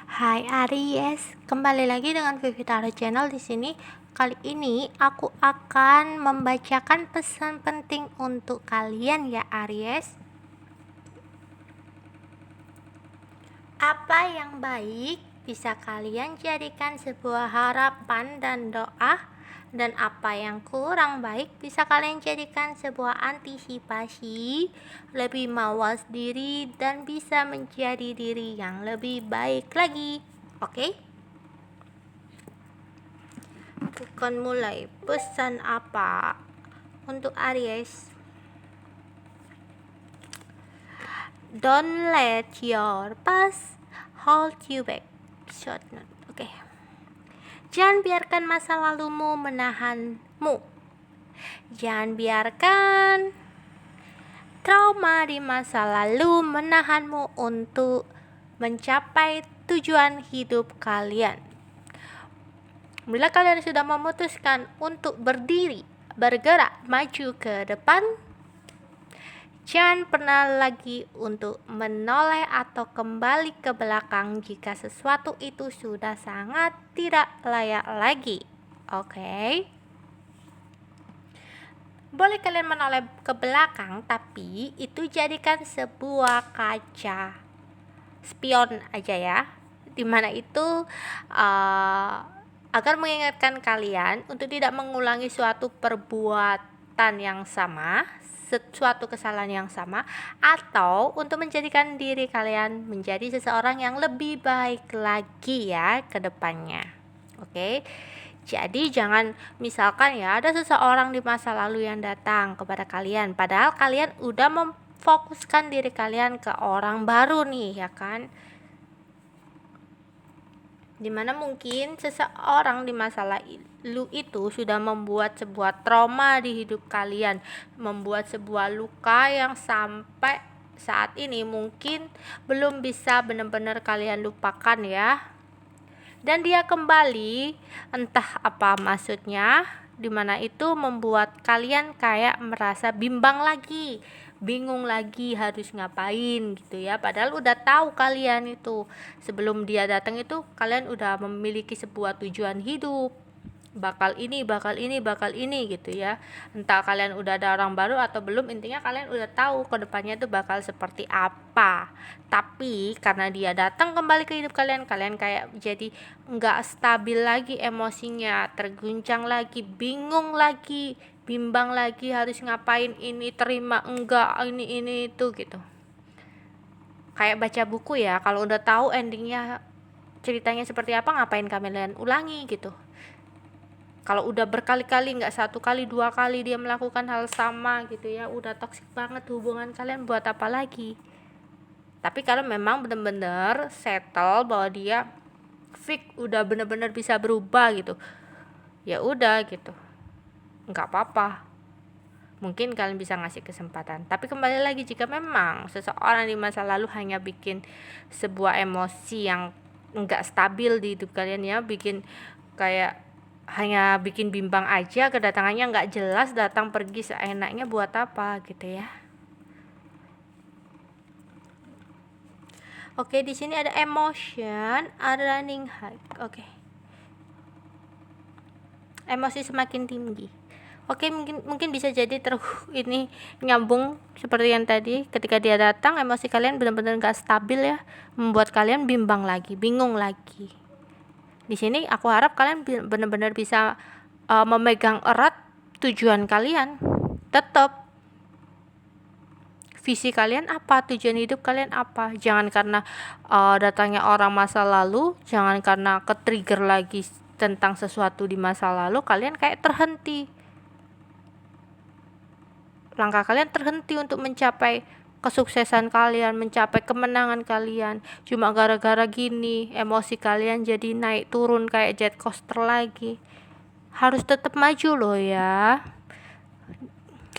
Hai Aries, kembali lagi dengan Vivi Tara Channel di sini. Kali ini aku akan membacakan pesan penting untuk kalian ya Aries. Apa yang baik bisa kalian jadikan sebuah harapan dan doa, dan apa yang kurang baik bisa kalian jadikan sebuah antisipasi, lebih mawas diri dan bisa menjadi diri yang lebih baik lagi. Oke? Aku akan mulai. Pesan apa untuk Aries? Don't let your past hold you back. Short note. Oke. Jangan biarkan masa lalumu menahanmu. Jangan biarkan trauma di masa lalu menahanmu untuk mencapai tujuan hidup kalian. Bila kalian sudah memutuskan untuk berdiri, bergerak, maju ke depan, jangan pernah lagi untuk menoleh atau kembali ke belakang jika sesuatu itu sudah sangat tidak layak lagi. Oke? Boleh kalian menoleh ke belakang, tapi itu jadikan sebuah kaca spion aja ya, dimana itu agar mengingatkan kalian untuk tidak mengulangi suatu perbuatan yang sama, suatu kesalahan yang sama, atau untuk menjadikan diri kalian menjadi seseorang yang lebih baik lagi ya ke depannya. Oke? Jadi jangan misalkan ya ada seseorang di masa lalu yang datang kepada kalian, padahal kalian udah memfokuskan diri kalian ke orang baru nih ya kan, dimana mungkin seseorang di masa lalu itu sudah membuat sebuah trauma di hidup kalian, membuat sebuah luka yang sampai saat ini mungkin belum bisa benar-benar kalian lupakan ya. Dan dia kembali, entah apa maksudnya, dimana itu membuat kalian kayak merasa bimbang lagi, bingung lagi harus ngapain gitu ya. Padahal udah tahu kalian itu sebelum dia datang itu kalian udah memiliki sebuah tujuan hidup, bakal ini gitu ya. Entah kalian udah ada orang baru atau belum, intinya kalian udah tahu ke depannya itu bakal seperti apa. Tapi karena dia datang kembali ke hidup kalian, kalian kayak jadi nggak stabil lagi emosinya, terguncang lagi, bingung lagi, bimbang lagi harus ngapain, ini terima enggak, ini itu gitu. Kayak baca buku ya, kalau udah tahu endingnya ceritanya seperti apa, ngapain kalian ulangi gitu. Kalau udah berkali-kali, nggak satu kali, dua kali dia melakukan hal sama gitu ya, udah toksik banget hubungan kalian, buat apa lagi? Tapi kalau memang benar-benar settle bahwa dia fix udah benar-benar bisa berubah gitu, ya udah gitu, nggak apa-apa, mungkin kalian bisa ngasih kesempatan. Tapi kembali lagi, jika memang seseorang di masa lalu hanya bikin sebuah emosi yang nggak stabil di hidup kalian ya, bikin kayak hanya bikin bimbang aja, kedatangannya nggak jelas, datang pergi seenaknya, buat apa gitu ya. Oke, di sini ada emotion, ada running high. Oke. Emosi semakin tinggi. Oke, mungkin bisa jadi ini nyambung seperti yang tadi, ketika dia datang emosi kalian benar-benar nggak stabil ya, membuat kalian bimbang lagi, bingung lagi. Di sini aku harap kalian benar-benar bisa memegang erat tujuan kalian. Tetap visi kalian apa, tujuan hidup kalian apa. Jangan karena datangnya orang masa lalu, jangan karena ke-trigger lagi tentang sesuatu di masa lalu, kalian kayak terhenti. Langkah kalian terhenti untuk mencapai kesuksesan kalian, mencapai kemenangan kalian, cuma gara-gara gini emosi kalian jadi naik turun kayak jet coaster lagi. Harus tetap maju loh ya.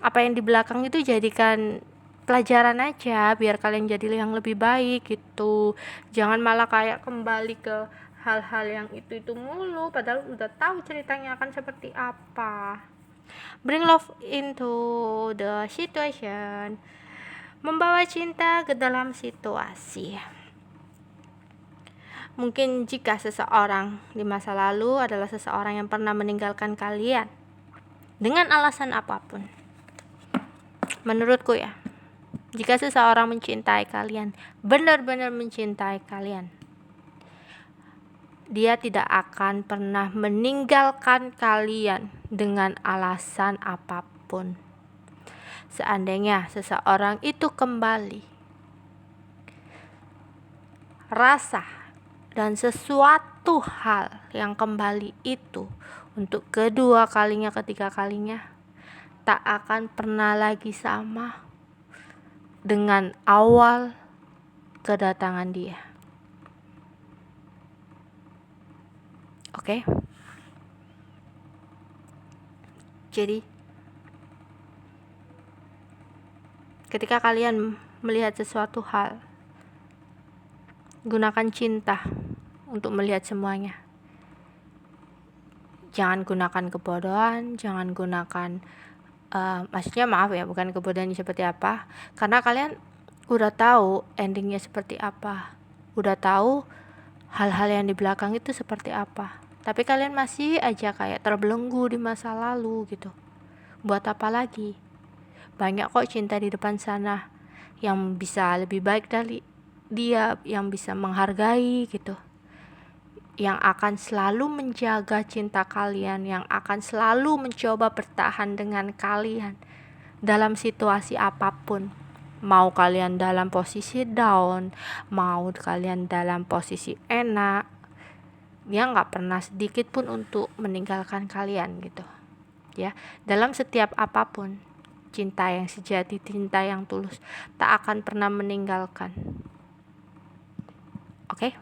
Apa yang di belakang itu jadikan pelajaran aja, biar kalian jadi yang lebih baik gitu. Jangan malah kayak kembali ke hal-hal yang itu mulu, padahal udah tahu ceritanya akan seperti apa. Bring love into the situation, membawa cinta ke dalam situasi. Mungkin jika seseorang di masa lalu adalah seseorang yang pernah meninggalkan kalian dengan alasan apapun. Menurutku ya, jika seseorang mencintai kalian, benar-benar mencintai kalian, dia tidak akan pernah meninggalkan kalian dengan alasan apapun. Seandainya seseorang itu kembali, rasa dan sesuatu hal yang kembali itu untuk kedua kalinya, ketiga kalinya, tak akan pernah lagi sama dengan awal kedatangan dia. Oke? Jadi, ketika kalian melihat sesuatu hal, gunakan cinta untuk melihat semuanya. Jangan gunakan kebodohan, jangan gunakan maksudnya maaf ya, bukan kebodohan seperti apa, karena kalian udah tahu endingnya seperti apa, udah tahu hal-hal yang di belakang itu seperti apa, tapi kalian masih aja kayak terbelenggu di masa lalu gitu. Buat apa lagi? Banyak kok cinta di depan sana yang bisa lebih baik dari dia, yang bisa menghargai gitu, yang akan selalu menjaga cinta kalian, yang akan selalu mencoba bertahan dengan kalian dalam situasi apapun. Mau kalian dalam posisi down, mau kalian dalam posisi enak, dia gak pernah sedikit pun untuk meninggalkan kalian gitu ya. Dalam setiap apapun, cinta yang sejati, cinta yang tulus tak akan pernah meninggalkan. Oke?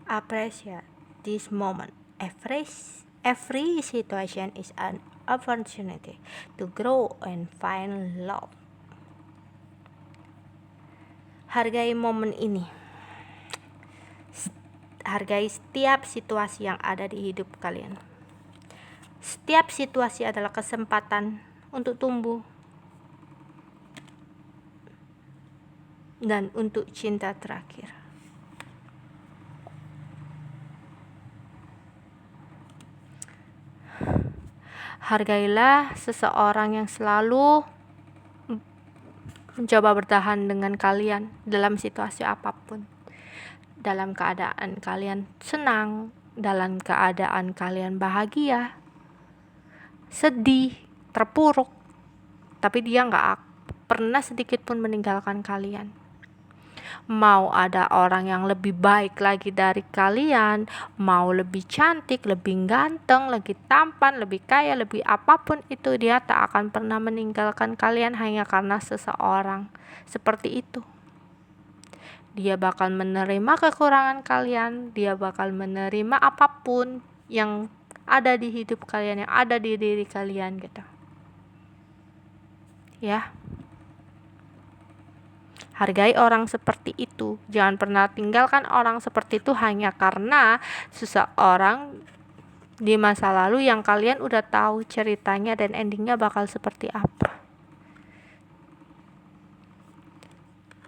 Appreciate this moment. Every situation is an opportunity to grow and find love. Hargai momen ini. Hargai setiap situasi yang ada di hidup kalian. Setiap situasi adalah kesempatan untuk tumbuh dan untuk cinta terakhir. Hargailah seseorang yang selalu mencoba bertahan dengan kalian dalam situasi apapun. Dalam keadaan kalian senang, dalam keadaan kalian bahagia, sedih, terpuruk, tapi dia gak pernah sedikit pun meninggalkan kalian. Mau ada orang yang lebih baik lagi dari kalian, mau lebih cantik, lebih ganteng, lebih tampan, lebih kaya, lebih apapun itu, dia tak akan pernah meninggalkan kalian hanya karena seseorang seperti itu. Dia bakal menerima kekurangan kalian, dia bakal menerima apapun yang ada di hidup kalian, yang ada di diri kalian gitu. Ya. Hargai orang seperti itu. Jangan pernah tinggalkan orang seperti itu hanya karena seseorang di masa lalu yang kalian udah tahu ceritanya dan endingnya bakal seperti apa.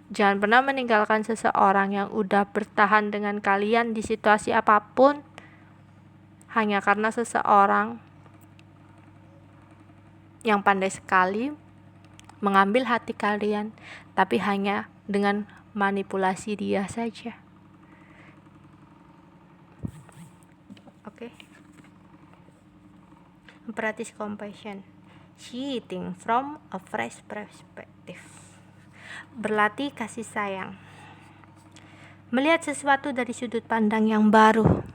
Jangan pernah meninggalkan seseorang yang udah bertahan dengan kalian di situasi apapun hanya karena seseorang yang pandai sekali mengambil hati kalian, tapi hanya dengan manipulasi dia saja. Oke. Practice compassion. Seeing from a fresh perspective. Berlatih kasih sayang. Melihat sesuatu dari sudut pandang yang baru.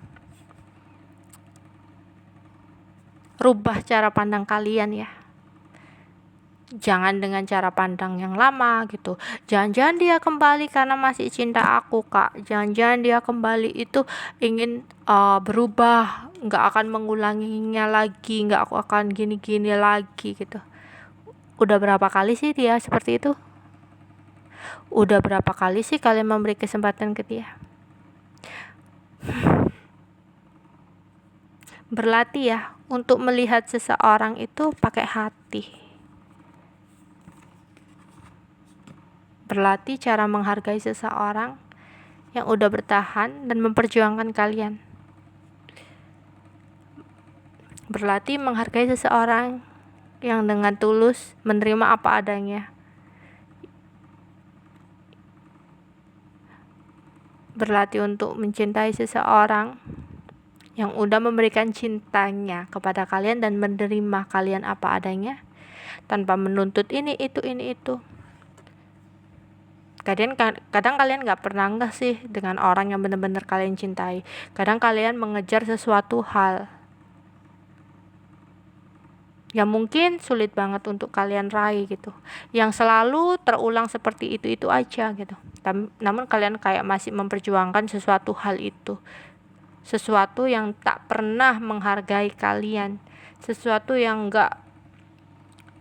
Rubah cara pandang kalian ya. Jangan dengan cara pandang yang lama gitu. Jangan-jangan dia kembali karena masih cinta aku kak. Jangan-jangan dia kembali itu ingin berubah, gak akan mengulanginya lagi, gak akan gini-gini lagi gitu. Udah berapa kali sih dia seperti itu? Udah berapa kali sih kalian memberi kesempatan ke dia? Berlatih ya untuk melihat seseorang itu pakai hati. Berlatih cara menghargai seseorang yang udah bertahan dan memperjuangkan kalian. Berlatih menghargai seseorang yang dengan tulus menerima apa adanya. Berlatih untuk mencintai seseorang yang udah memberikan cintanya kepada kalian dan menerima kalian apa adanya tanpa menuntut ini itu. Kadang kalian gak pernah nggak sih dengan orang yang benar-benar kalian cintai. Kadang kalian mengejar sesuatu hal yang mungkin sulit banget untuk kalian raih gitu, yang selalu terulang seperti itu aja gitu. Namun kalian kayak masih memperjuangkan sesuatu hal itu, sesuatu yang tak pernah menghargai kalian, sesuatu yang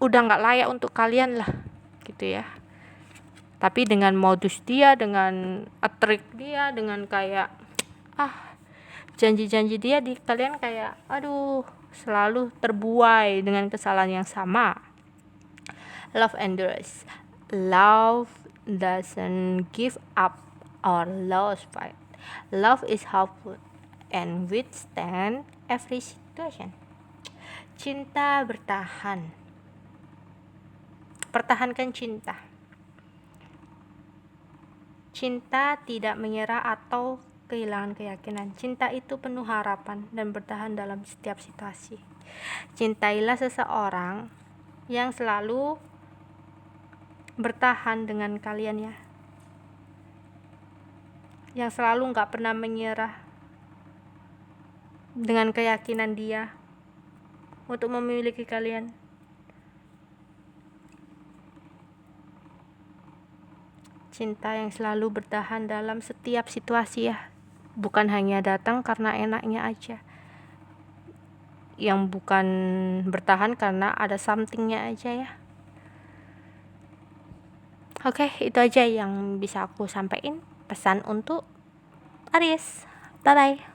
udah gak layak untuk kalian lah gitu ya. Tapi dengan modus dia, dengan trik dia, dengan kayak janji-janji dia di kalian kayak selalu terbuai dengan kesalahan yang sama. Love endures. Love doesn't give up or lose fight. Love is hopeful and withstand every situation. Cinta bertahan. Pertahankan cinta. Cinta tidak menyerah atau kehilangan keyakinan. Cinta itu penuh harapan dan bertahan dalam setiap situasi. Cintailah seseorang yang selalu bertahan dengan kalian ya, yang selalu gak pernah menyerah dengan keyakinan dia untuk memiliki kalian. Cinta yang selalu bertahan dalam setiap situasi ya, bukan hanya datang karena enaknya aja, yang bukan bertahan karena ada somethingnya aja ya. Oke, itu aja yang bisa aku sampaikan pesan untuk Aries. Bye bye.